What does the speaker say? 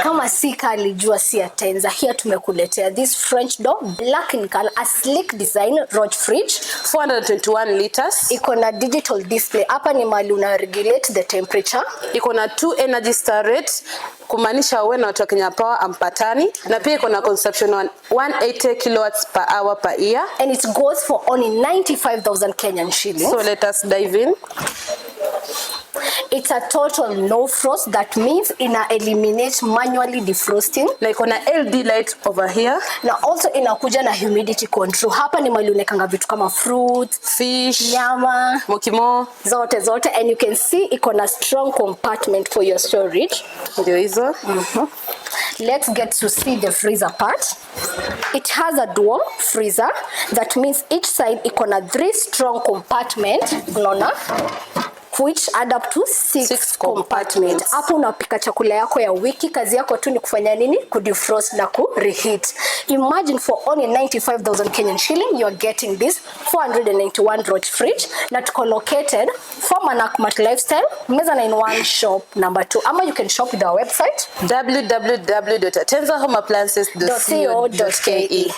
kama sika alijua si Atenza, here tumekuletea this French door, black in color, a sleek design Roch fridge, 421 liters. Iko na digital display. Hapa ni mahali una regulate the temperature. Iko na 2 energy star rate, kumaanisha wewe na watu wa Kenya Power ampatani, na pia iko na consumption 180 kilowatts per hour per year, and it goes for only 95,000 Kenyan shillings. So let us dive in. It's a total no frost, that means ina eliminate manually defrosting. Na iko na LED light over here. Na also inakuja na humidity control. Hapa ni mahali unekanga vitu kama fruits, fish, nyama, mokimo, zote, and you can see iko na strong compartment for your storage. Ndio hizo. Let's get to see the freezer part. It has a dual freezer, that means each side iko na 3 strong compartment, unaona, which add up to 6 compartments. Hapo unapika chakula yako ya wiki, kazi yako tu ni kufanya nini? Kudefrost na reheat. Imagine for only 95,000 Kenyan shilling, you are getting this 491 Roch fridge, na tuko located for Manakmat Lifestyle, Mezzanine 1 shop number 2. Ama you can shop with our website www.atenzahomeappliances.co.ke.